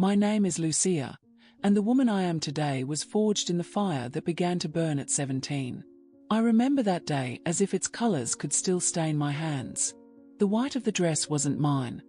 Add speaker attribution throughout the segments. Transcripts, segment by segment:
Speaker 1: My name is Lucia, and the woman I am today was forged in the fire that began to burn at 17. I remember that day as if its colors could still stain my hands. The white of the dress wasn't mine.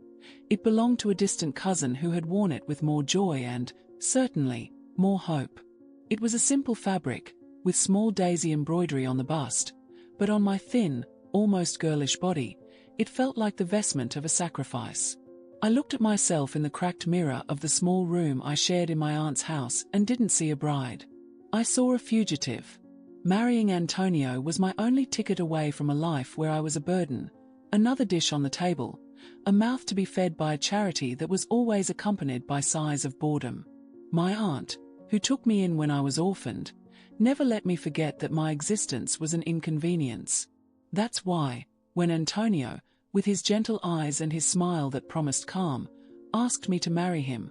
Speaker 1: It belonged to a distant cousin who had worn it with more joy and, certainly, more hope. It was a simple fabric, with small daisy embroidery on the bust, but on my thin, almost girlish body, it felt like the vestment of a sacrifice. I looked at myself in the cracked mirror of the small room I shared in my aunt's house and didn't see a bride. I saw a fugitive. Marrying Antonio was my only ticket away from a life where I was a burden, another dish on the table, a mouth to be fed by a charity that was always accompanied by sighs of boredom. My aunt, who took me in when I was orphaned, never let me forget that my existence was an inconvenience. That's why, when Antonio, with his gentle eyes and his smile that promised calm, asked me to marry him,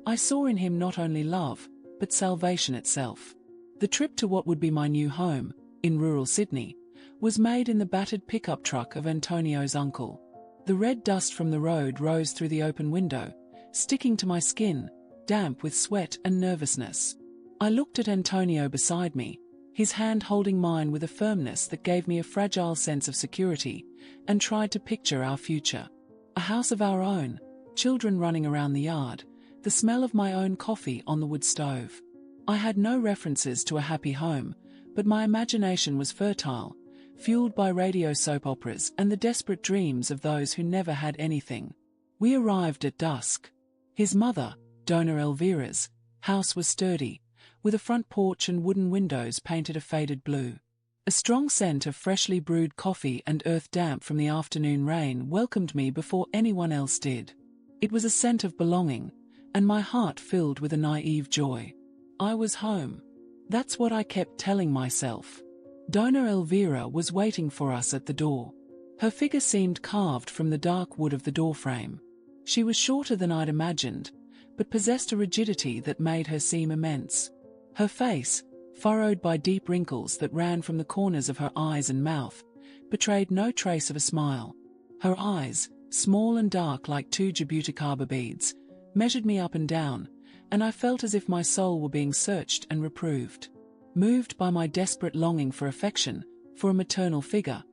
Speaker 1: I saw in him not only love, but salvation itself. The trip to what would be my new home, in rural Sydney, was made in the battered pickup truck of Antonio's uncle. The red dust from the road rose through the open window, sticking to my skin, damp with sweat and nervousness. I looked at Antonio beside me, his hand holding mine with a firmness that gave me a fragile sense of security, and tried to picture our future. A house of our own, children running around the yard, the smell of my own coffee on the wood stove. I had no references to a happy home, but my imagination was fertile, fueled by radio soap operas and the desperate dreams of those who never had anything. We arrived at dusk. His mother, Dona Elvira's, house was sturdy, with a front porch and wooden windows painted a faded blue. A strong scent of freshly brewed coffee and earth damp from the afternoon rain welcomed me before anyone else did. It was a scent of belonging, and my heart filled with a naive joy. I was home. That's what I kept telling myself. Dona Elvira was waiting for us at the door. Her figure seemed carved from the dark wood of the doorframe. She was shorter than I'd imagined, but possessed a rigidity that made her seem immense. Her face, furrowed by deep wrinkles that ran from the corners of her eyes and mouth, betrayed no trace of a smile. Her eyes, small and dark like two jabuticaba beads, measured me up and down, and I felt as if my soul were being searched and reproved. Moved by my desperate longing for affection, for a maternal figure,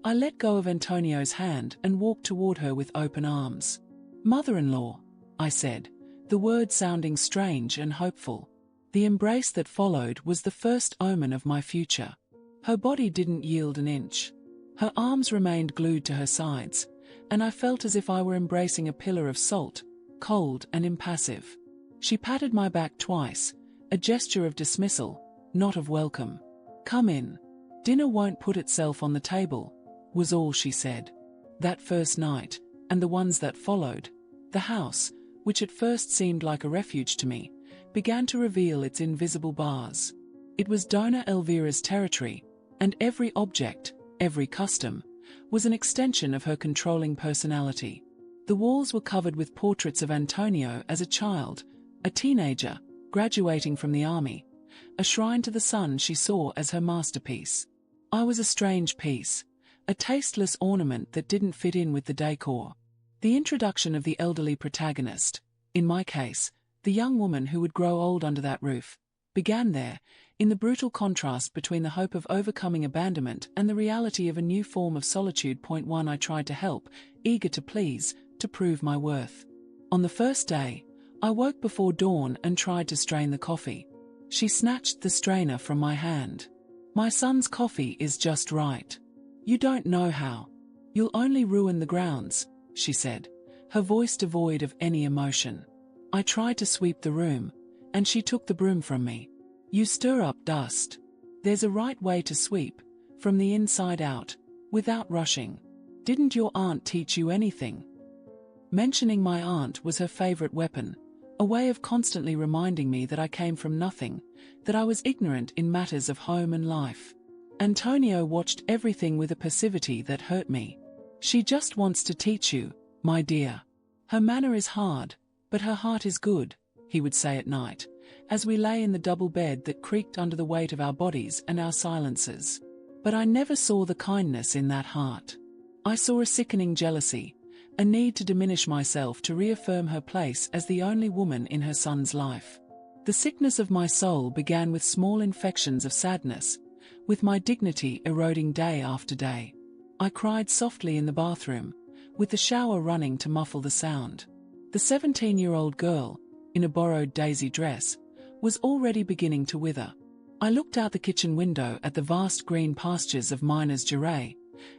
Speaker 1: I let go of Antonio's hand and walked toward her with open arms. "Mother-in-law," I said, the word sounding strange and hopeful. The embrace that followed was the first omen of my future. Her body didn't yield an inch. Her arms remained glued to her sides, and I felt as if I were embracing a pillar of salt, cold and impassive. She patted my back twice, a gesture of dismissal, not of welcome. "Come in. Dinner won't put itself on the table," was all she said. That first night, and the ones that followed, the house, which at first seemed like a refuge to me, began to reveal its invisible bars. It was Dona Elvira's territory, and every object, every custom, was an extension of her controlling personality. The walls were covered with portraits of Antonio as a child, a teenager, graduating from the army, a shrine to the son she saw as her masterpiece. I was a strange piece, a tasteless ornament that didn't fit in with the decor. The introduction of the elderly protagonist, in my case, the young woman who would grow old under that roof, began there, in the brutal contrast between the hope of overcoming abandonment and the reality of a new form of solitude. Point 1. I tried to help, eager to please, to prove my worth. On the first day, I woke before dawn and tried to strain the coffee. She snatched the strainer from my hand. "My son's coffee is just right. You don't know how. You'll only ruin the grounds," she said, her voice devoid of any emotion. I tried to sweep the room, and she took the broom from me. "You stir up dust. There's a right way to sweep, from the inside out, without rushing. Didn't your aunt teach you anything?" Mentioning my aunt was her favorite weapon, a way of constantly reminding me that I came from nothing, that I was ignorant in matters of home and life. Antonio watched everything with a passivity that hurt me. "She just wants to teach you, my dear. Her manner is hard, but her heart is good," he would say at night, as we lay in the double bed that creaked under the weight of our bodies and our silences. But I never saw the kindness in that heart. I saw a sickening jealousy, a need to diminish myself to reaffirm her place as the only woman in her son's life. The sickness of my soul began with small infections of sadness, with my dignity eroding day after day. I cried softly in the bathroom, with the shower running to muffle the sound. The 17-year-old girl, in a borrowed daisy dress, was already beginning to wither. I looked out the kitchen window at the vast green pastures of Minas Gerais,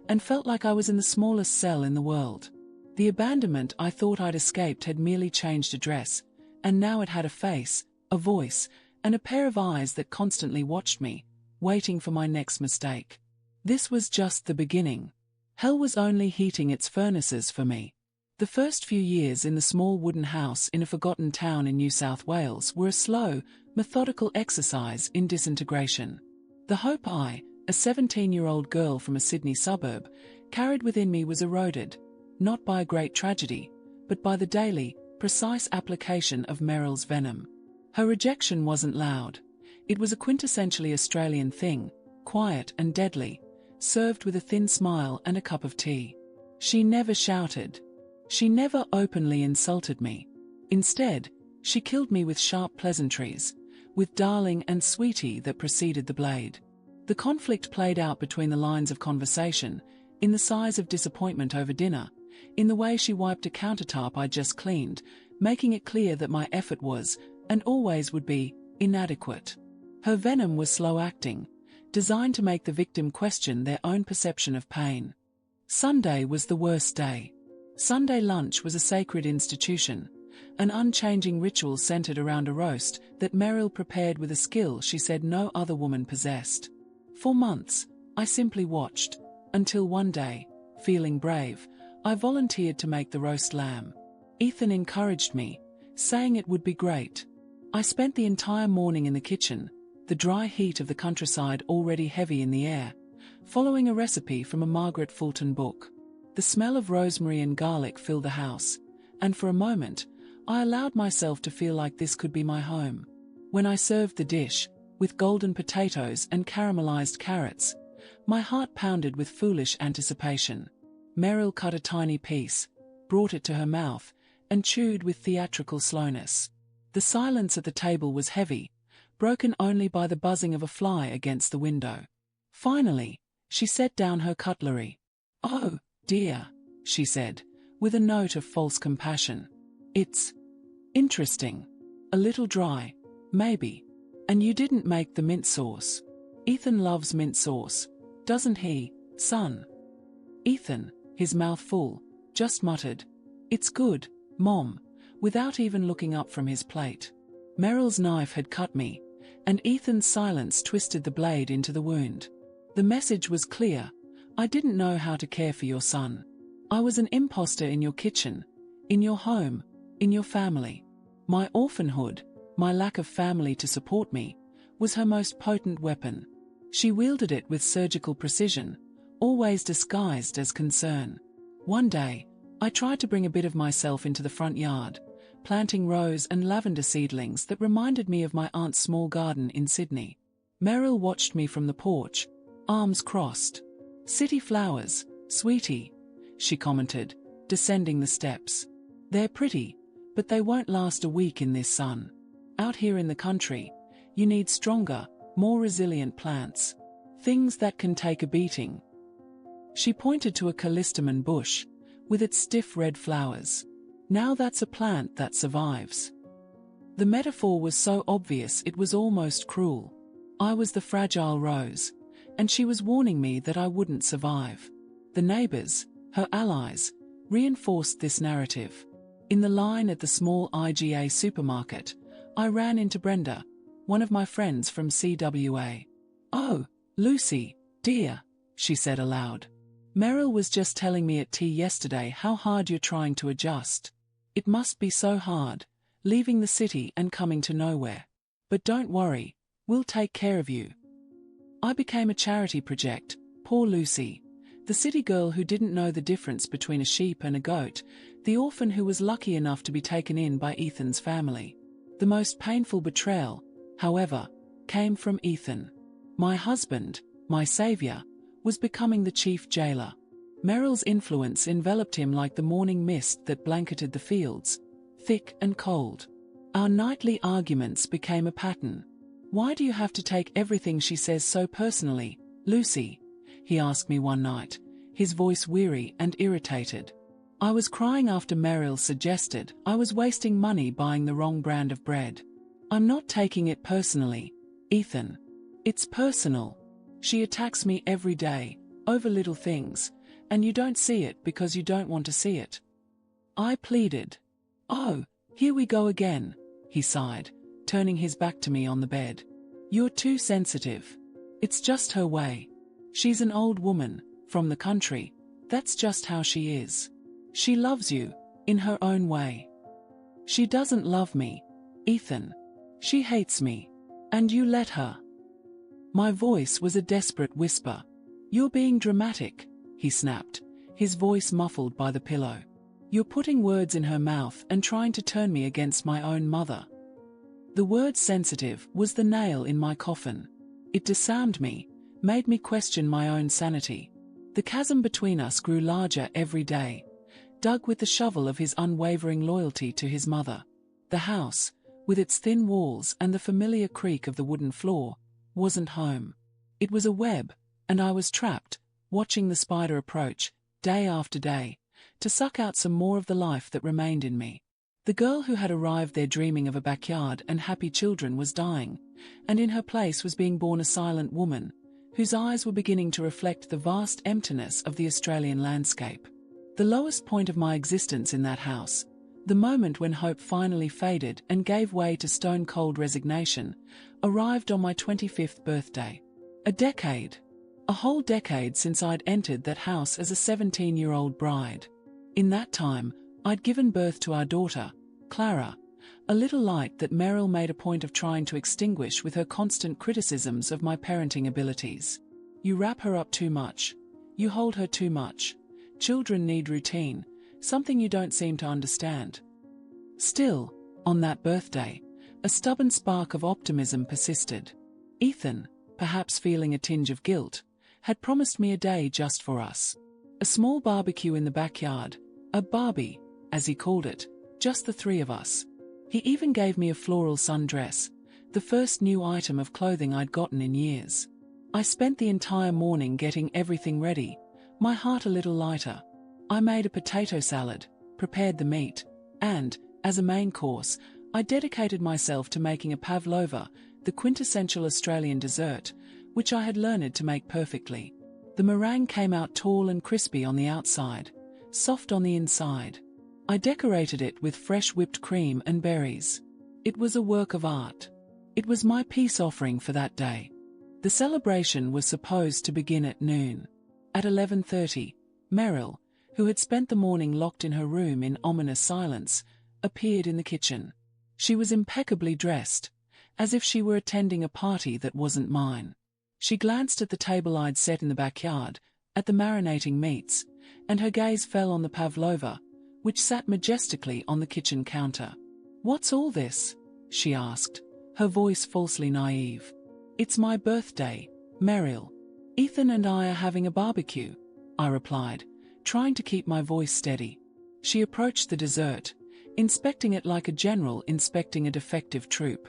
Speaker 1: and felt like I was in the smallest cell in the world. The abandonment I thought I'd escaped had merely changed address, and now it had a face, a voice, and a pair of eyes that constantly watched me, waiting for my next mistake. This was just the beginning. Hell was only heating its furnaces for me. The first few years in the small wooden house in a forgotten town in New South Wales were a slow, methodical exercise in disintegration. The hope I, a 17-year-old girl from a Sydney suburb, carried within me was eroded, not by a great tragedy, but by the daily, precise application of Meryl's venom. Her rejection wasn't loud. It was a quintessentially Australian thing, quiet and deadly, served with a thin smile and a cup of tea. She never shouted. She never openly insulted me. Instead, she killed me with sharp pleasantries, with darling and sweetie that preceded the blade. The conflict played out between the lines of conversation, in the sighs of disappointment over dinner, in the way she wiped a countertop I just cleaned, making it clear that my effort was, and always would be, inadequate. Her venom was slow-acting, designed to make the victim question their own perception of pain. Sunday was the worst day. Sunday lunch was a sacred institution, an unchanging ritual centered around a roast that Meryl prepared with a skill she said no other woman possessed. For months, I simply watched, until one day, feeling brave, I volunteered to make the roast lamb. Ethan encouraged me, saying it would be great. I spent the entire morning in the kitchen, the dry heat of the countryside already heavy in the air, following a recipe from a Margaret Fulton book. The smell of rosemary and garlic filled the house, and for a moment, I allowed myself to feel like this could be my home. When I served the dish, with golden potatoes and caramelized carrots, my heart pounded with foolish anticipation. Meryl cut a tiny piece, brought it to her mouth, and chewed with theatrical slowness. The silence at the table was heavy, broken only by the buzzing of a fly against the window. Finally, she set down her cutlery. "Oh, dear," she said, with a note of false compassion. "It's interesting. A little dry, maybe. And you didn't make the mint sauce. Ethan loves mint sauce, doesn't he, son?" Ethan, his mouth full, just muttered, "It's good, Mom," without even looking up from his plate. Meryl's knife had cut me, and Ethan's silence twisted the blade into the wound. The message was clear. I didn't know how to care for your son. I was an imposter in your kitchen, in your home, in your family. My orphanhood, my lack of family to support me, was her most potent weapon. She wielded it with surgical precision, always disguised as concern. One day, I tried to bring a bit of myself into the front yard, planting rose and lavender seedlings that reminded me of my aunt's small garden in Sydney. Meryl watched me from the porch, arms crossed. "City flowers, sweetie," she commented, descending the steps. "They're pretty, but they won't last a week in this sun. Out here in the country, you need stronger, more resilient plants. Things that can take a beating." She pointed to a callistemon bush, with its stiff red flowers. "Now that's a plant that survives." The metaphor was so obvious it was almost cruel. I was the fragile rose, and she was warning me that I wouldn't survive. The neighbors, her allies, reinforced this narrative. In the line at the small IGA supermarket, I ran into Brenda, one of my friends from CWA. "Oh, Lucy, dear," she said aloud. "Meryl was just telling me at tea yesterday how hard you're trying to adjust. It must be so hard, leaving the city and coming to nowhere. But don't worry, we'll take care of you." I became a charity project, poor Lucy, the city girl who didn't know the difference between a sheep and a goat, the orphan who was lucky enough to be taken in by Ethan's family. The most painful betrayal, however, came from Ethan. My husband, my savior, was becoming the chief jailer. Meryl's influence enveloped him like the morning mist that blanketed the fields, thick and cold. Our nightly arguments became a pattern. "Why do you have to take everything she says so personally, Lucy?" he asked me one night, his voice weary and irritated. I was crying after Meryl suggested I was wasting money buying the wrong brand of bread. "I'm not taking it personally, Ethan. It's personal. She attacks me every day, over little things, and you don't see it because you don't want to see it," I pleaded. "Oh, here we go again," he sighed, turning his back to me on the bed. "You're too sensitive. It's just her way. She's an old woman, from the country. That's just how she is. She loves you, in her own way." "She doesn't love me, Ethan. She hates me. And you let her." My voice was a desperate whisper. "You're being dramatic," he snapped, his voice muffled by the pillow. "You're putting words in her mouth and trying to turn me against my own mother." The word sensitive was the nail in my coffin. It disarmed me, made me question my own sanity. The chasm between us grew larger every day, dug with the shovel of his unwavering loyalty to his mother. The house, with its thin walls and the familiar creak of the wooden floor, wasn't home. It was a web, and I was trapped, watching the spider approach, day after day, to suck out some more of the life that remained in me. The girl who had arrived there dreaming of a backyard and happy children was dying, and in her place was being born a silent woman, whose eyes were beginning to reflect the vast emptiness of the Australian landscape. The lowest point of my existence in that house, the moment when hope finally faded and gave way to stone-cold resignation, arrived on my 25th birthday. A decade. A whole decade since I'd entered that house as a 17-year-old bride. In that time, I'd given birth to our daughter, Clara, a little light that Meryl made a point of trying to extinguish with her constant criticisms of my parenting abilities. "You wrap her up too much. You hold her too much. Children need routine, something you don't seem to understand." Still, on that birthday, a stubborn spark of optimism persisted. Ethan, perhaps feeling a tinge of guilt, had promised me a day just for us. A small barbecue in the backyard, a Barbie, as he called it, just the three of us. He even gave me a floral sundress, the first new item of clothing I'd gotten in years. I spent the entire morning getting everything ready, my heart a little lighter. I made a potato salad, prepared the meat, and, as a main course, I dedicated myself to making a pavlova, the quintessential Australian dessert, which I had learned to make perfectly. The meringue came out tall and crispy on the outside, soft on the inside. I decorated it with fresh whipped cream and berries. It was a work of art. It was my peace offering for that day. The celebration was supposed to begin at noon. At 11:30, Meryl, who had spent the morning locked in her room in ominous silence, appeared in the kitchen. She was impeccably dressed, as if she were attending a party that wasn't mine. She glanced at the table I'd set in the backyard, at the marinating meats, and her gaze fell on the pavlova, which sat majestically on the kitchen counter. "What's all this?" she asked, her voice falsely naive. "It's my birthday, Meryl. Ethan and I are having a barbecue," I replied, trying to keep my voice steady. She approached the dessert, inspecting it like a general inspecting a defective troop.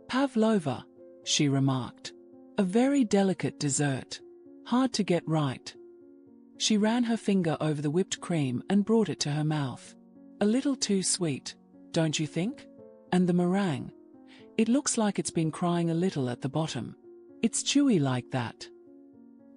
Speaker 1: "Pavlova," she remarked. "A very delicate dessert. Hard to get right." She ran her finger over the whipped cream and brought it to her mouth. "A little too sweet, don't you think? And the meringue. It looks like it's been crying a little at the bottom. It's chewy like that."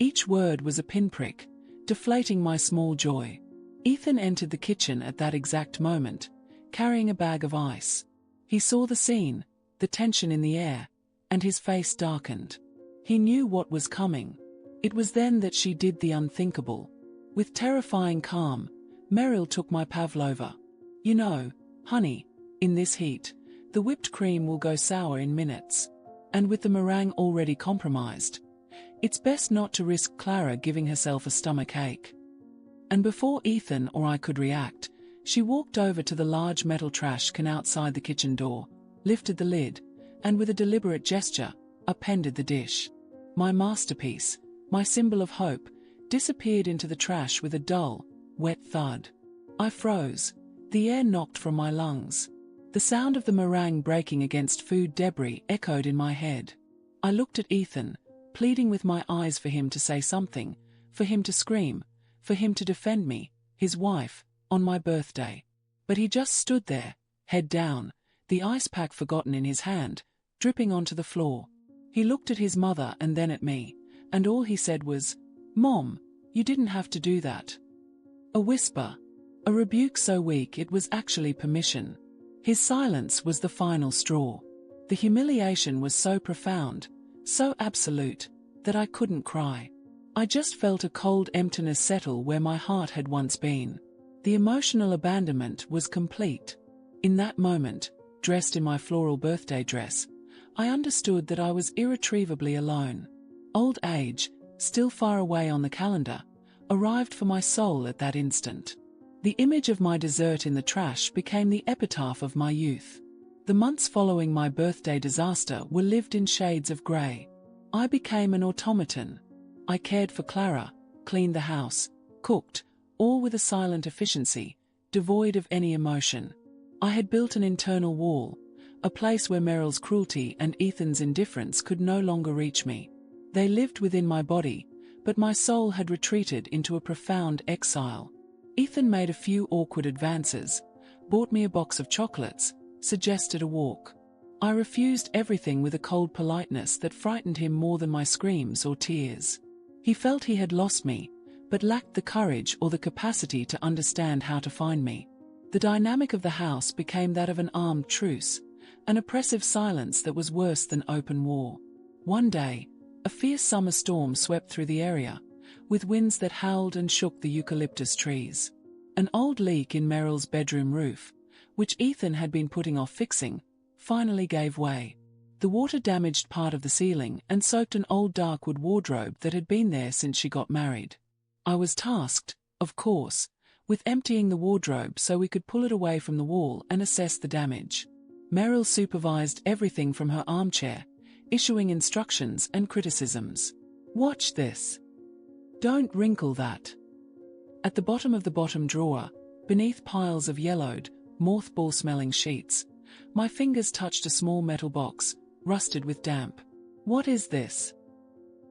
Speaker 1: Each word was a pinprick, deflating my small joy. Ethan entered the kitchen at that exact moment, carrying a bag of ice. He saw the scene, the tension in the air, and his face darkened. He knew what was coming. It was then that she did the unthinkable. With terrifying calm, Meryl took my pavlova. "You know, honey, in this heat, the whipped cream will go sour in minutes. And with the meringue already compromised, it's best not to risk Clara giving herself a stomach ache." And before Ethan or I could react, she walked over to the large metal trash can outside the kitchen door, lifted the lid, and with a deliberate gesture, upended the dish. My masterpiece, my symbol of hope, disappeared into the trash with a dull, wet thud. I froze. The air knocked from my lungs. The sound of the meringue breaking against food debris echoed in my head. I looked at Ethan, pleading with my eyes for him to say something, for him to scream, for him to defend me, his wife, on my birthday. But he just stood there, head down, the ice pack forgotten in his hand, dripping onto the floor. He looked at his mother and then at me, and all he said was, "Mom, you didn't have to do that." A whisper. A rebuke so weak it was actually permission. His silence was the final straw. The humiliation was so profound, so absolute, that I couldn't cry. I just felt a cold emptiness settle where my heart had once been. The emotional abandonment was complete. In that moment, dressed in my floral birthday dress, I understood that I was irretrievably alone. Old age, still far away on the calendar, arrived for my soul at that instant. The image of my dessert in the trash became the epitaph of my youth. The months following my birthday disaster were lived in shades of grey. I became an automaton. I cared for Clara, cleaned the house, cooked, all with a silent efficiency, devoid of any emotion. I had built an internal wall, a place where Meryl's cruelty and Ethan's indifference could no longer reach me. They lived within my body, but my soul had retreated into a profound exile. Ethan made a few awkward advances, bought me a box of chocolates, suggested a walk. I refused everything with a cold politeness that frightened him more than my screams or tears. He felt he had lost me, but lacked the courage or the capacity to understand how to find me. The dynamic of the house became that of an armed truce, an oppressive silence that was worse than open war. One day, a fierce summer storm swept through the area, with winds that howled and shook the eucalyptus trees. An old leak in Meryl's bedroom roof, which Ethan had been putting off fixing, finally gave way. The water damaged part of the ceiling and soaked an old darkwood wardrobe that had been there since she got married. I was tasked, of course, with emptying the wardrobe so we could pull it away from the wall and assess the damage. Meryl supervised everything from her armchair, issuing instructions and criticisms. "Watch this. Don't wrinkle that." At the bottom of the bottom drawer, beneath piles of yellowed, mothball-smelling sheets, my fingers touched a small metal box, rusted with damp. "What is this?"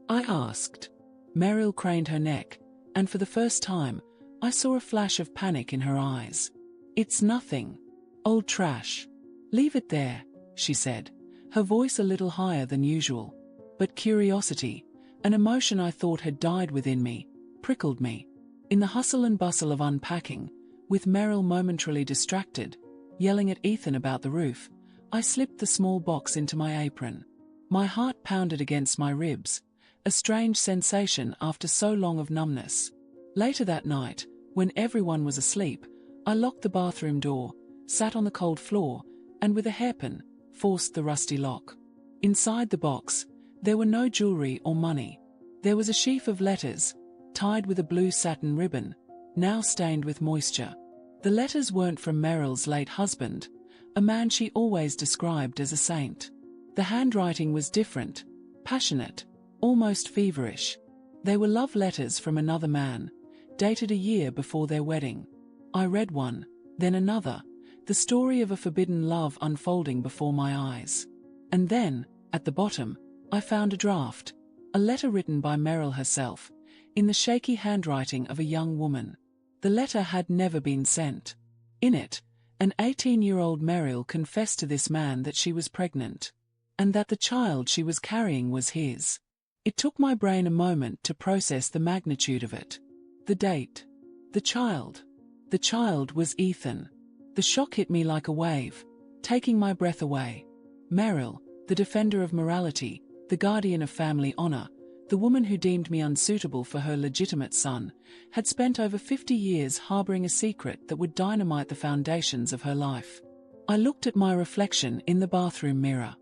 Speaker 1: I asked. Meryl craned her neck, and for the first time, I saw a flash of panic in her eyes. "It's nothing. Old trash. Leave it there," she said, her voice a little higher than usual. But curiosity, an emotion I thought had died within me, prickled me. In the hustle and bustle of unpacking, with Meryl momentarily distracted, yelling at Ethan about the roof, I slipped the small box into my apron. My heart pounded against my ribs, a strange sensation after so long of numbness. Later that night, when everyone was asleep, I locked the bathroom door, sat on the cold floor, and with a hairpin, forced the rusty lock. Inside the box, there were no jewelry or money. There was a sheaf of letters, tied with a blue satin ribbon, now stained with moisture. The letters weren't from Meryl's late husband, a man she always described as a saint. The handwriting was different, passionate, almost feverish. They were love letters from another man, dated a year before their wedding. I read one, then another, the story of a forbidden love unfolding before my eyes. And then, at the bottom, I found a draft, a letter written by Meryl herself, in the shaky handwriting of a young woman. The letter had never been sent. In it, an 18-year-old Meryl confessed to this man that she was pregnant, and that the child she was carrying was his. It took my brain a moment to process the magnitude of it. The date. The child. The child was Ethan. The shock hit me like a wave, taking my breath away. Meryl, the defender of morality, the guardian of family honor, the woman who deemed me unsuitable for her legitimate son, had spent over 50 years harboring a secret that would dynamite the foundations of her life. I looked at my reflection in the bathroom mirror.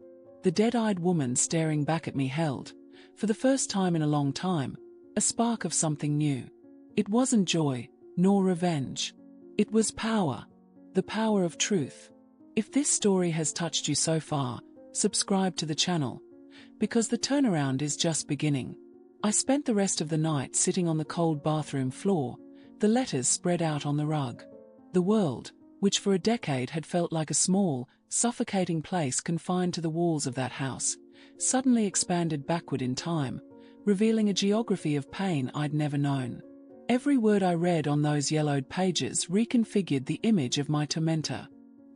Speaker 1: The dead-eyed woman staring back at me held, for the first time in a long time, a spark of something new. It wasn't joy, nor revenge. It was power. The power of truth. If this story has touched you so far, subscribe to the channel, because the turnaround is just beginning. I spent the rest of the night sitting on the cold bathroom floor, the letters spread out on the rug. The world, which for a decade had felt like a small, suffocating place confined to the walls of that house, suddenly expanded backward in time, revealing a geography of pain I'd never known. Every word I read on those yellowed pages reconfigured the image of my tormentor.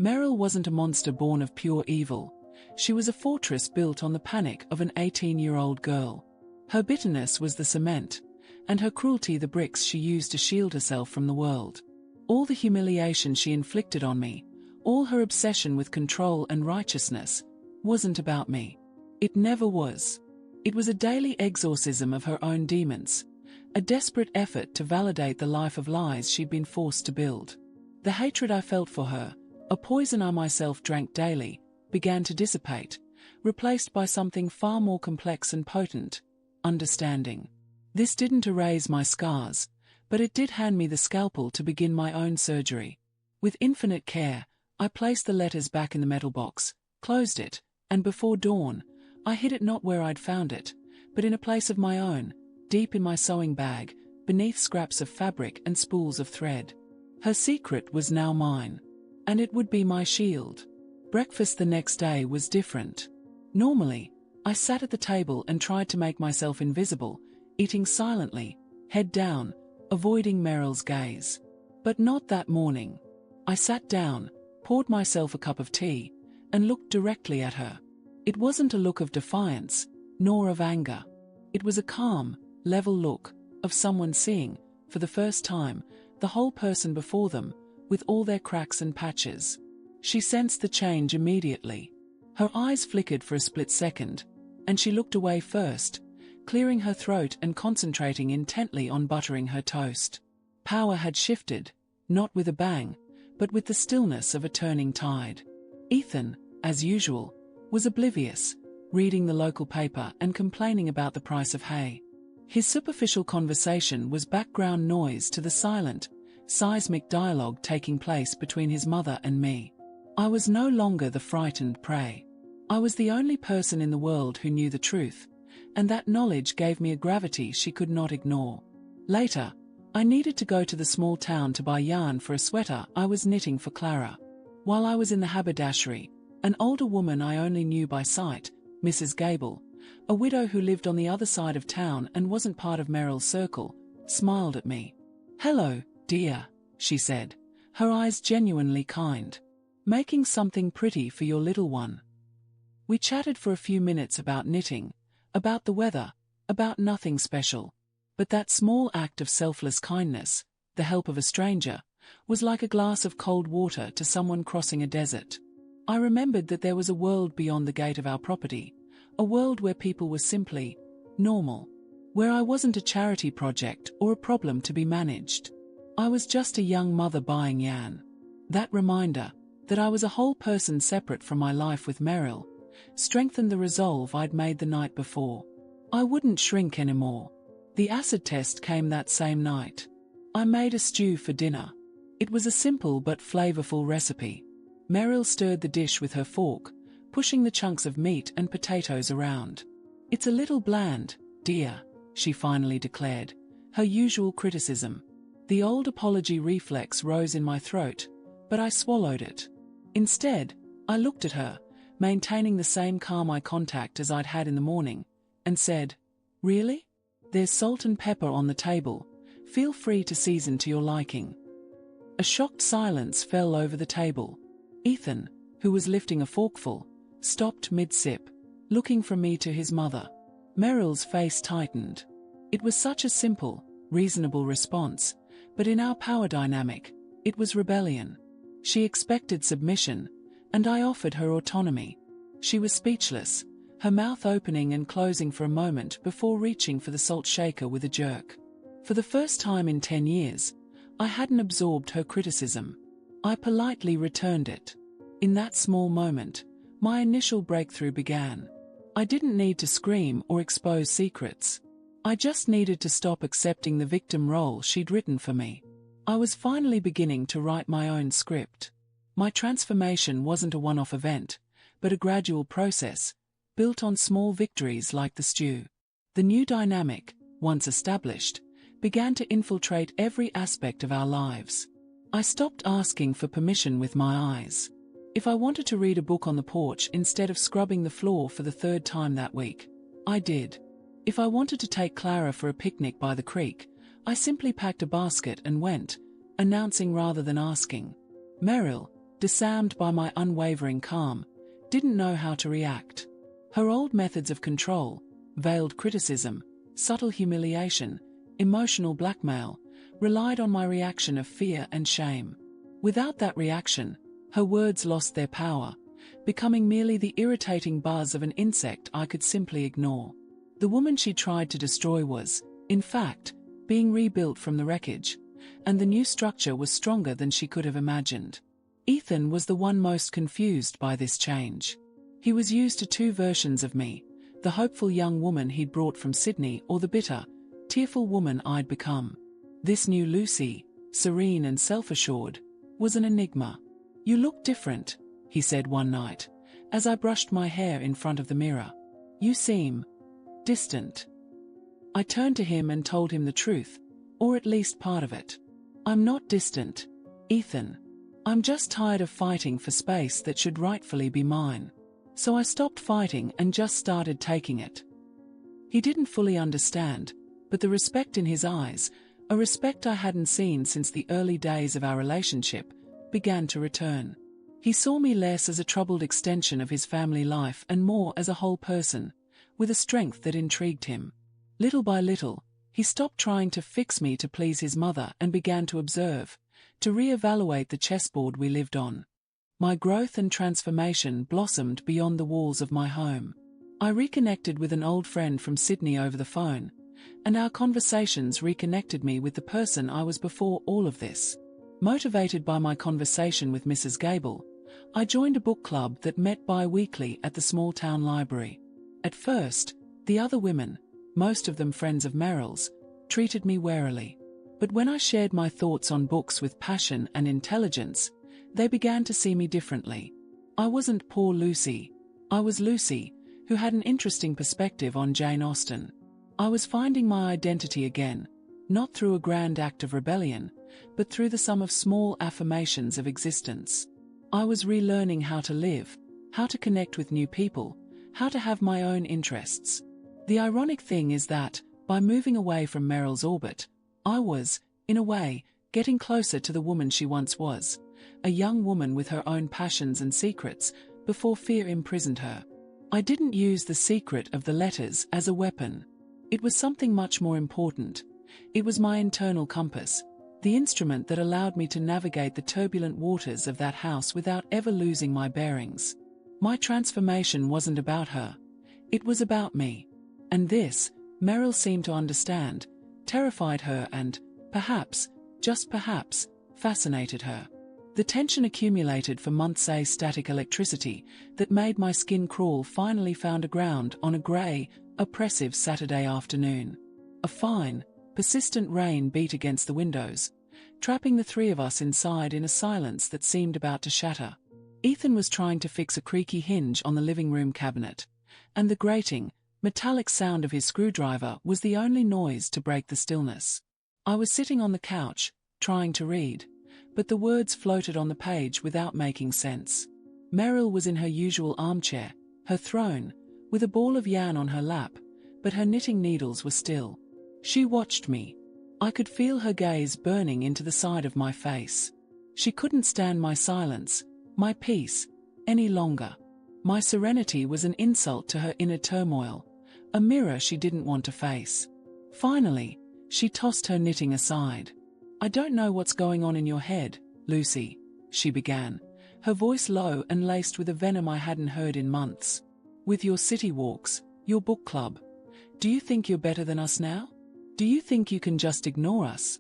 Speaker 1: Meryl wasn't a monster born of pure evil. She was a fortress built on the panic of an 18-year-old girl. Her bitterness was the cement, and her cruelty the bricks she used to shield herself from the world. All the humiliation she inflicted on me, all her obsession with control and righteousness, wasn't about me. It never was. It was a daily exorcism of her own demons, a desperate effort to validate the life of lies she'd been forced to build. The hatred I felt for her, a poison I myself drank daily, began to dissipate, replaced by something far more complex and potent: understanding. This didn't erase my scars, but it did hand me the scalpel to begin my own surgery. With infinite care, I placed the letters back in the metal box, closed it, and before dawn, I hid it not where I'd found it, but in a place of my own, deep in my sewing bag, beneath scraps of fabric and spools of thread. Her secret was now mine, and it would be my shield. Breakfast the next day was different. Normally, I sat at the table and tried to make myself invisible, eating silently, head down, avoiding Meryl's gaze. But not that morning. I sat down, poured myself a cup of tea, and looked directly at her. It wasn't a look of defiance, nor of anger. It was a calm, level look, of someone seeing, for the first time, the whole person before them, with all their cracks and patches. She sensed the change immediately. Her eyes flickered for a split second, and she looked away first, clearing her throat and concentrating intently on buttering her toast. Power had shifted, not with a bang, but with the stillness of a turning tide. Ethan, as usual, was oblivious, reading the local paper and complaining about the price of hay. His superficial conversation was background noise to the silent, seismic dialogue taking place between his mother and me. I was no longer the frightened prey. I was the only person in the world who knew the truth, and that knowledge gave me a gravity she could not ignore. Later, I needed to go to the small town to buy yarn for a sweater I was knitting for Clara. While I was in the haberdashery, an older woman I only knew by sight, Mrs. Gable, a widow who lived on the other side of town and wasn't part of Meryl's circle, smiled at me. "Hello, dear," she said, her eyes genuinely kind. "Making something pretty for your little one." We chatted for a few minutes about knitting, about the weather, about nothing special. But that small act of selfless kindness, the help of a stranger, was like a glass of cold water to someone crossing a desert. I remembered that there was a world beyond the gate of our property, a world where people were simply normal, where I wasn't a charity project or a problem to be managed. I was just a young mother buying yarn. That reminder, that I was a whole person separate from my life with Meryl, strengthened the resolve I'd made the night before. I wouldn't shrink anymore. The acid test came that same night. I made a stew for dinner. It was a simple but flavorful recipe. Meryl stirred the dish with her fork, pushing the chunks of meat and potatoes around. "It's a little bland, dear," she finally declared, her usual criticism. The old apology reflex rose in my throat, but I swallowed it. Instead, I looked at her, maintaining the same calm eye contact as I'd had in the morning, and said, "Really? There's salt and pepper on the table. Feel free to season to your liking." A shocked silence fell over the table. Ethan, who was lifting a forkful, stopped mid-sip, looking from me to his mother. Meryl's face tightened. It was such a simple, reasonable response, but in our power dynamic, it was rebellion. She expected submission, and I offered her autonomy. She was speechless, her mouth opening and closing for a moment before reaching for the salt shaker with a jerk. For the first time in 10 years, I hadn't absorbed her criticism. I politely returned it. In that small moment, my initial breakthrough began. I didn't need to scream or expose secrets. I just needed to stop accepting the victim role she'd written for me. I was finally beginning to write my own script. My transformation wasn't a one-off event, but a gradual process, built on small victories like the stew. The new dynamic, once established, began to infiltrate every aspect of our lives. I stopped asking for permission with my eyes. If I wanted to read a book on the porch instead of scrubbing the floor for the third time that week, I did. If I wanted to take Clara for a picnic by the creek, I simply packed a basket and went, announcing rather than asking. Meryl, disarmed by my unwavering calm, didn't know how to react. Her old methods of control, veiled criticism, subtle humiliation, emotional blackmail, relied on my reaction of fear and shame. Without that reaction, her words lost their power, becoming merely the irritating buzz of an insect I could simply ignore. The woman she tried to destroy was, in fact, being rebuilt from the wreckage, and the new structure was stronger than she could have imagined. Ethan was the one most confused by this change. He was used to two versions of me, the hopeful young woman he'd brought from Sydney or the bitter, tearful woman I'd become. This new Lucy, serene and self-assured, was an enigma. "You look different," he said one night, as I brushed my hair in front of the mirror. "You seem distant." I turned to him and told him the truth, or at least part of it. "I'm not distant, Ethan. I'm just tired of fighting for space that should rightfully be mine. So I stopped fighting and just started taking it." He didn't fully understand, but the respect in his eyes, a respect I hadn't seen since the early days of our relationship, began to return. He saw me less as a troubled extension of his family life and more as a whole person, with a strength that intrigued him. Little by little, he stopped trying to fix me to please his mother and began to observe, to re-evaluate the chessboard we lived on. My growth and transformation blossomed beyond the walls of my home. I reconnected with an old friend from Sydney over the phone, and our conversations reconnected me with the person I was before all of this. Motivated by my conversation with Mrs. Gable, I joined a book club that met bi-weekly at the small town library. At first, the other women, most of them friends of Meryl's, treated me warily. But when I shared my thoughts on books with passion and intelligence, they began to see me differently. I wasn't poor Lucy. I was Lucy, who had an interesting perspective on Jane Austen. I was finding my identity again, not through a grand act of rebellion, but through the sum of small affirmations of existence. I was relearning how to live, how to connect with new people, how to have my own interests. The ironic thing is that, by moving away from Meryl's orbit, I was, in a way, getting closer to the woman she once was, a young woman with her own passions and secrets, before fear imprisoned her. I didn't use the secret of the letters as a weapon. It was something much more important. It was my internal compass, the instrument that allowed me to navigate the turbulent waters of that house without ever losing my bearings. My transformation wasn't about her. It was about me. And this, Meryl seemed to understand, terrified her and, perhaps, just perhaps, fascinated her. The tension accumulated for months. A static electricity that made my skin crawl finally found a ground on a grey, oppressive Saturday afternoon. A fine, persistent rain beat against the windows, trapping the three of us inside in a silence that seemed about to shatter. Ethan was trying to fix a creaky hinge on the living room cabinet, and the grating, metallic sound of his screwdriver was the only noise to break the stillness. I was sitting on the couch, trying to read, but the words floated on the page without making sense. Meryl was in her usual armchair, her throne, with a ball of yarn on her lap, but her knitting needles were still. She watched me. I could feel her gaze burning into the side of my face. She couldn't stand my silence, my peace, any longer. My serenity was an insult to her inner turmoil, a mirror she didn't want to face. Finally, she tossed her knitting aside. "I don't know what's going on in your head, Lucy," she began, her voice low and laced with a venom I hadn't heard in months. "With your city walks, your book club, do you think you're better than us now? Do you think you can just ignore us?"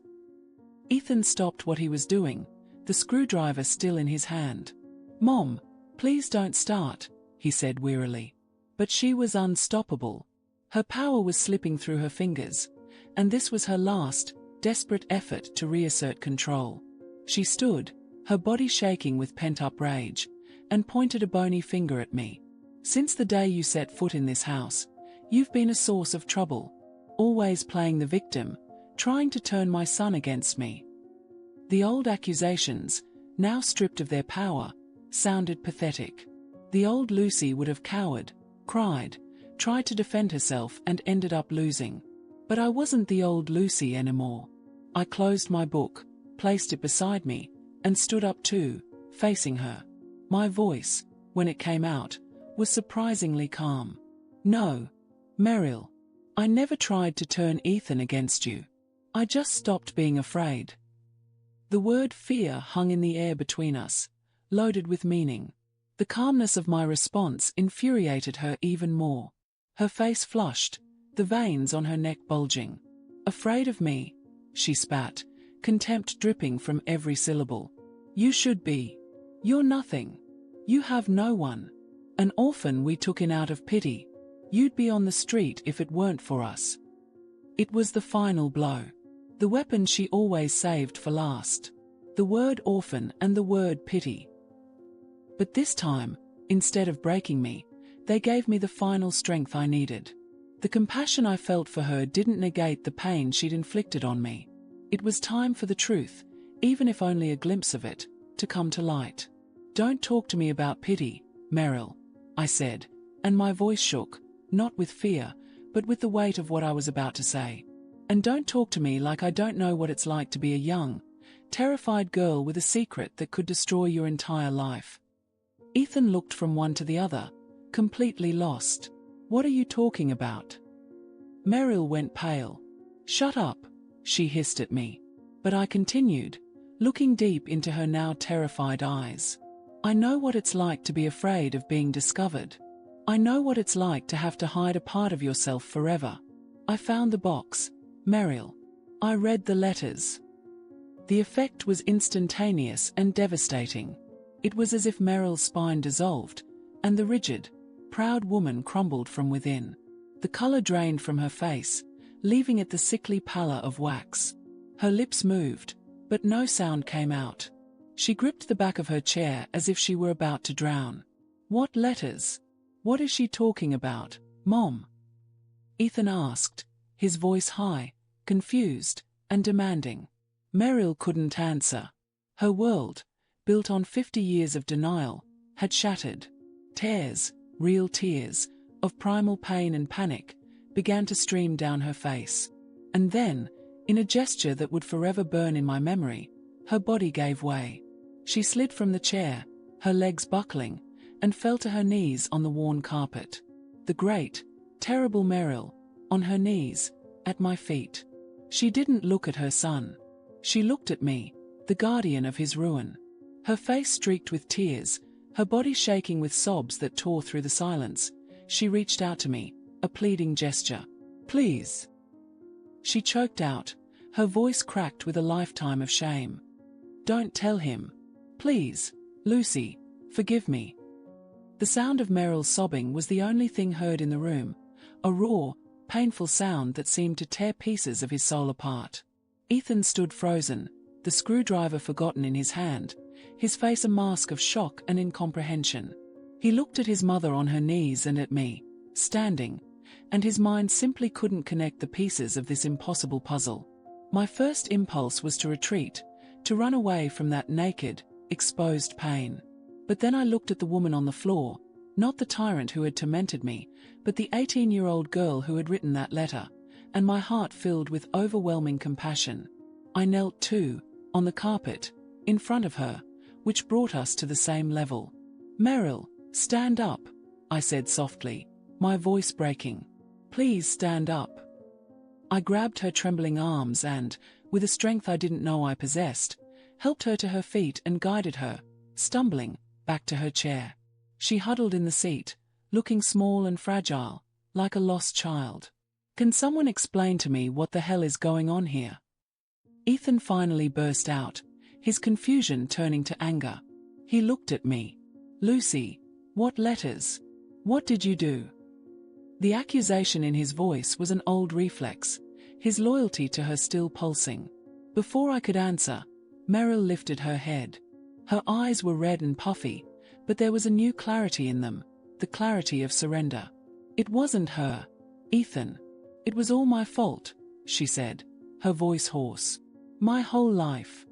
Speaker 1: Ethan stopped what he was doing, the screwdriver still in his hand. "Mom, please don't start," he said wearily. But she was unstoppable. Her power was slipping through her fingers, and this was her last, desperate effort to reassert control. She stood, her body shaking with pent-up rage, and pointed a bony finger at me. "Since the day you set foot in this house, you've been a source of trouble. always playing the victim, trying to turn my son against me. The old accusations, now stripped of their power, sounded pathetic. The old Lucy would have cowered, cried, tried to defend herself and ended up losing. But I wasn't the old Lucy anymore. I closed my book, placed it beside me, and stood up too, facing her. My voice, when it came out, was surprisingly calm. No, Meryl. I never tried to turn Ethan against you. I just stopped being afraid. The word fear hung in the air between us, loaded with meaning. The calmness of my response infuriated her even more. Her face flushed, the veins on her neck bulging. Afraid of me? She spat, contempt dripping from every syllable. You should be. You're nothing. You have no one. An orphan we took in out of pity. You'd be on the street if it weren't for us. It was the final blow. The weapon she always saved for last. The word orphan and the word pity. But this time, instead of breaking me, they gave me the final strength I needed. The compassion I felt for her didn't negate the pain she'd inflicted on me. It was time for the truth, even if only a glimpse of it, to come to light. Don't talk to me about pity, Meryl, I said, and my voice shook, not with fear, but with the weight of what I was about to say. And don't talk to me like I don't know what it's like to be a young, terrified girl with a secret that could destroy your entire life. Ethan looked from one to the other, completely lost. What are you talking about? Meryl went pale. Shut up, she hissed at me. But I continued, looking deep into her now terrified eyes. I know what it's like to be afraid of being discovered. I know what it's like to have to hide a part of yourself forever. I found the box, Meryl. I read the letters. The effect was instantaneous and devastating. It was as if Meryl's spine dissolved, and the rigid, proud woman crumbled from within. The color drained from her face, leaving it the sickly pallor of wax. Her lips moved, but no sound came out. She gripped the back of her chair as if she were about to drown. What letters? What is she talking about, Mom? Ethan asked, his voice high, confused, and demanding. Meryl couldn't answer. Her world, built on 50 years of denial, had shattered. Tears, real tears, of primal pain and panic, began to stream down her face. And then, in a gesture that would forever burn in my memory, her body gave way. She slid from the chair, her legs buckling, and fell to her knees on the worn carpet. The great, terrible Meryl, on her knees, at my feet. She didn't look at her son. She looked at me, the guardian of his ruin. Her face streaked with tears, her body shaking with sobs that tore through the silence. She reached out to me, a pleading gesture. Please. She choked out, her voice cracked with a lifetime of shame. Don't tell him. Please, Lucy, forgive me. The sound of Meryl's sobbing was the only thing heard in the room, a raw, painful sound that seemed to tear pieces of his soul apart. Ethan stood frozen, the screwdriver forgotten in his hand, his face a mask of shock and incomprehension. He looked at his mother on her knees and at me, standing, and his mind simply couldn't connect the pieces of this impossible puzzle. My first impulse was to retreat, to run away from that naked, exposed pain. But then I looked at the woman on the floor, not the tyrant who had tormented me, but the 18-year-old girl who had written that letter, and my heart filled with overwhelming compassion. I knelt too, on the carpet, in front of her, which brought us to the same level. Meryl, stand up, I said softly, my voice breaking. Please stand up. I grabbed her trembling arms and, with a strength I didn't know I possessed, helped her to her feet and guided her, stumbling, back to her chair. She huddled in the seat, looking small and fragile, like a lost child. Can someone explain to me what the hell is going on here? Ethan finally burst out, his confusion turning to anger. He looked at me. Lucy, what letters? What did you do? The accusation in his voice was an old reflex, his loyalty to her still pulsing. Before I could answer, Meryl lifted her head. Her eyes were red and puffy, but there was a new clarity in them, the clarity of surrender. It wasn't her, Ethan. "It was all my fault," she said, her voice hoarse. "My whole life."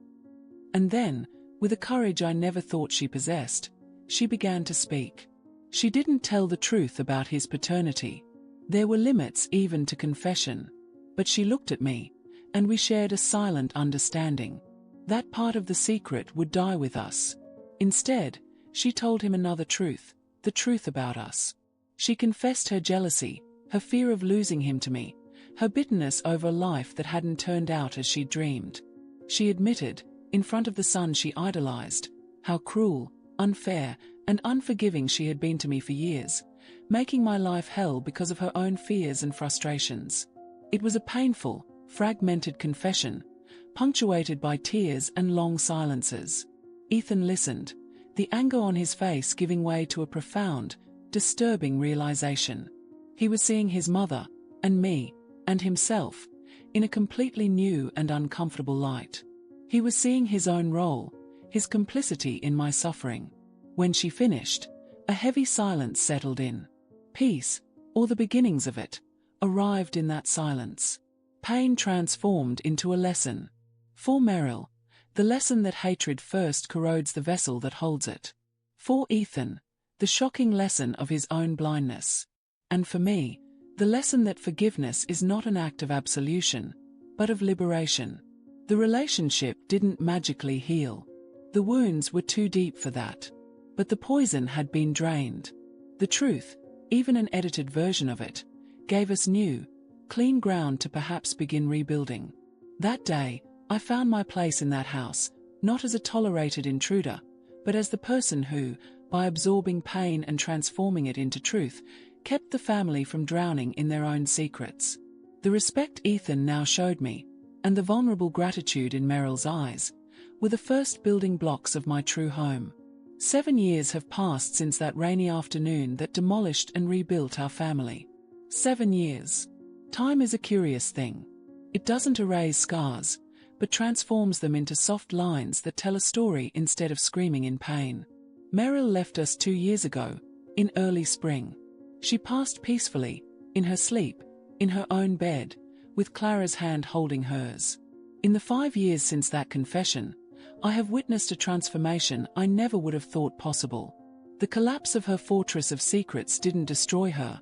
Speaker 1: And then, with a courage I never thought she possessed, she began to speak. She didn't tell the truth about his paternity. There were limits even to confession. But she looked at me, and we shared a silent understanding. That part of the secret would die with us. Instead, she told him another truth, the truth about us. She confessed her jealousy, her fear of losing him to me, her bitterness over a life that hadn't turned out as she dreamed. She admitted, in front of the son she idolized, how cruel, unfair, and unforgiving she had been to me for years, making my life hell because of her own fears and frustrations. It was a painful, fragmented confession, punctuated by tears and long silences. Ethan listened, the anger on his face giving way to a profound, disturbing realization. He was seeing his mother, and me, and himself, in a completely new and uncomfortable light. He was seeing his own role, his complicity in my suffering. When she finished, a heavy silence settled in. Peace, or the beginnings of it, arrived in that silence. Pain transformed into a lesson. For Meryl, the lesson that hatred first corrodes the vessel that holds it. For Ethan, the shocking lesson of his own blindness. And for me, the lesson that forgiveness is not an act of absolution, but of liberation. The relationship didn't magically heal. The wounds were too deep for that. But the poison had been drained. The truth, even an edited version of it, gave us new, clean ground to perhaps begin rebuilding. That day, I found my place in that house, not as a tolerated intruder, but as the person who, by absorbing pain and transforming it into truth, kept the family from drowning in their own secrets. The respect Ethan now showed me, and the vulnerable gratitude in Meryl's eyes, were the first building blocks of my true home. 7 years have passed since that rainy afternoon that demolished and rebuilt our family. 7 years. Time is a curious thing. It doesn't erase scars, but transforms them into soft lines that tell a story instead of screaming in pain. Meryl left us 2 years ago, in early spring. She passed peacefully, in her sleep, in her own bed, with Clara's hand holding hers. In the 5 years since that confession, I have witnessed a transformation I never would have thought possible. The collapse of her fortress of secrets didn't destroy her.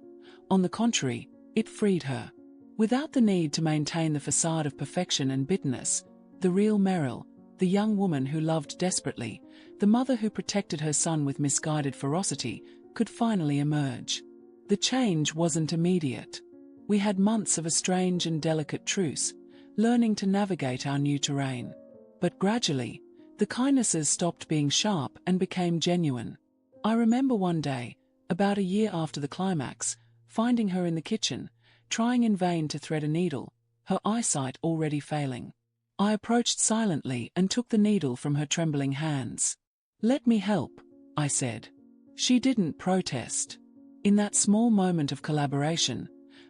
Speaker 1: On the contrary, it freed her. Without the need to maintain the facade of perfection and bitterness, the real Meryl, the young woman who loved desperately, the mother who protected her son with misguided ferocity, could finally emerge. The change wasn't immediate. We had months of a strange and delicate truce, learning to navigate our new terrain. But gradually, the kindnesses stopped being sharp and became genuine. I remember one day, about a year after the climax, finding her in the kitchen, trying in vain to thread a needle, her eyesight already failing. I approached silently and took the needle from her trembling hands. "Let me help," I said. She didn't protest. In that small moment of collaboration,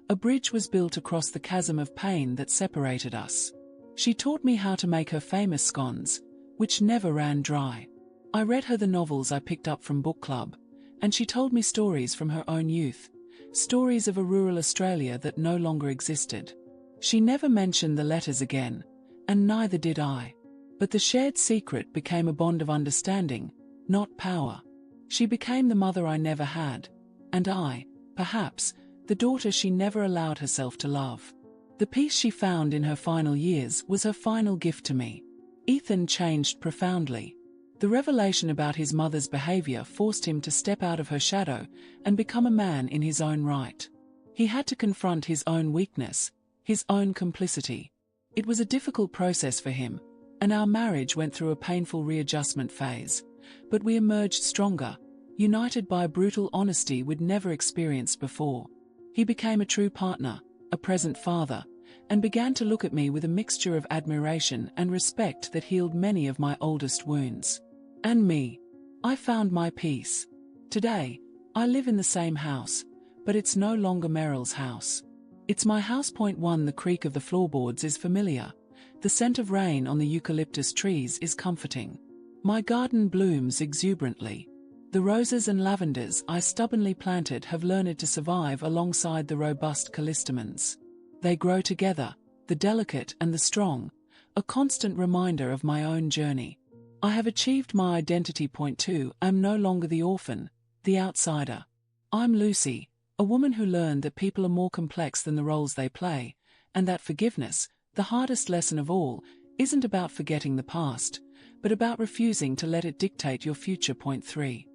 Speaker 1: a bridge was built across the chasm of pain that separated us. She taught me how to make her famous scones, which never ran dry. I read her the novels I picked up from book club, and she told me stories from her own youth, stories of a rural Australia that no longer existed. She never mentioned the letters again, and neither did I. But the shared secret became a bond of understanding, not power. She became the mother I never had, and I, perhaps, the daughter she never allowed herself to love. The peace she found in her final years was her final gift to me. Ethan changed profoundly. The revelation about his mother's behavior forced him to step out of her shadow and become a man in his own right. He had to confront his own weakness, his own complicity. It was a difficult process for him, and our marriage went through a painful readjustment phase, but we emerged stronger, united by a brutal honesty we'd never experienced before. He became a true partner, a present father, and began to look at me with a mixture of admiration and respect that healed many of my oldest wounds. And me. I found my peace. Today, I live in the same house, but it's no longer Meryl's house. It's my house. 1 The creak of the floorboards is familiar. The scent of rain on the eucalyptus trees is comforting. My garden blooms exuberantly. The roses and lavenders I stubbornly planted have learned to survive alongside the robust callistemons. they grow together, the delicate and the strong, a constant reminder of my own journey. I have achieved my identity. Point 2. I'm no longer the orphan, the outsider. I'm Lucy, a woman who learned that people are more complex than the roles they play, and that forgiveness, the hardest lesson of all, isn't about forgetting the past, but about refusing to let it dictate your future. Point 3.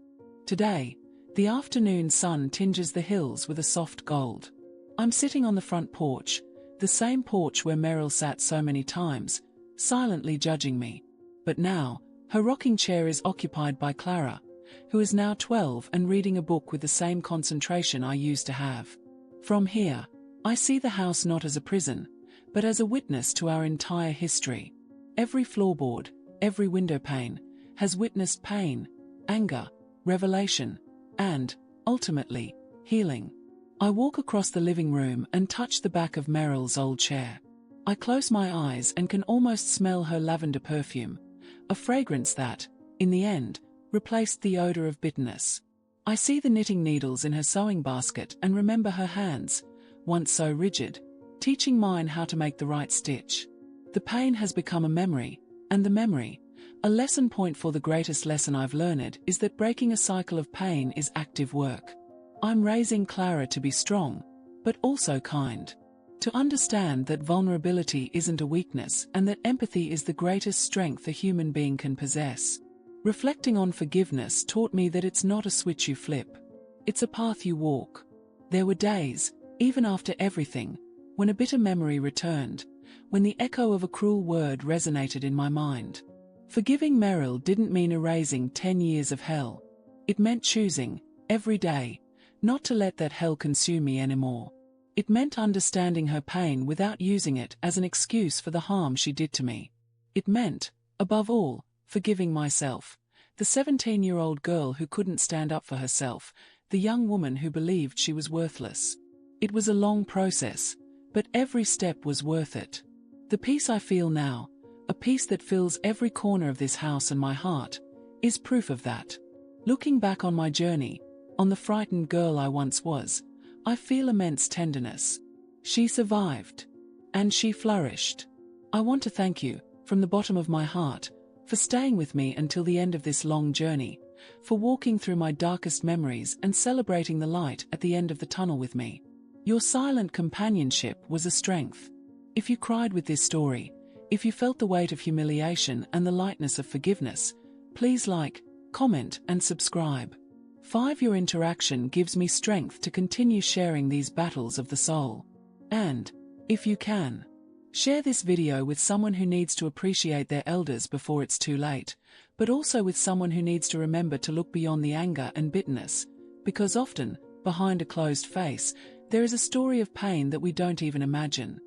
Speaker 1: Today, the afternoon sun tinges the hills with a soft gold. I'm sitting on the front porch, the same porch where Meryl sat so many times, silently judging me. But now, her rocking chair is occupied by Clara, who is now 12 and reading a book with the same concentration I used to have. From here, I see the house not as a prison, but as a witness to our entire history. Every floorboard, every window pane, has witnessed pain, anger, revelation, and, ultimately, healing. I walk across the living room and touch the back of Meryl's old chair. I close my eyes and can almost smell her lavender perfume, a fragrance that, in the end, replaced the odor of bitterness. I see the knitting needles in her sewing basket and remember her hands, once so rigid, teaching mine how to make the right stitch. The pain has become a memory, and the memory, a lesson. Point 4. The greatest lesson I've learned is that breaking a cycle of pain is active work. I'm raising Clara to be strong, but also kind. To understand that vulnerability isn't a weakness and that empathy is the greatest strength a human being can possess. Reflecting on forgiveness taught me that it's not a switch you flip. It's a path you walk. There were days, even after everything, when a bitter memory returned, when the echo of a cruel word resonated in my mind. Forgiving Meryl didn't mean erasing 10 years of hell. It meant choosing, every day, not to let that hell consume me anymore. It meant understanding her pain without using it as an excuse for the harm she did to me. It meant, above all, forgiving myself, the 17-year-old girl who couldn't stand up for herself, the young woman who believed she was worthless. It was a long process, but every step was worth it. The peace I feel now, a peace that fills every corner of this house and my heart, is proof of that. Looking back on my journey, on the frightened girl I once was, I feel immense tenderness. She survived. And she flourished. I want to thank you, from the bottom of my heart, for staying with me until the end of this long journey, for walking through my darkest memories and celebrating the light at the end of the tunnel with me. Your silent companionship was a strength. If you cried with this story, if you felt the weight of humiliation and the lightness of forgiveness, please like, comment, and subscribe. 5. Your interaction gives me strength to continue sharing these battles of the soul. And, if you can, share this video with someone who needs to appreciate their elders before it's too late, but also with someone who needs to remember to look beyond the anger and bitterness, because often, behind a closed face, there is a story of pain that we don't even imagine.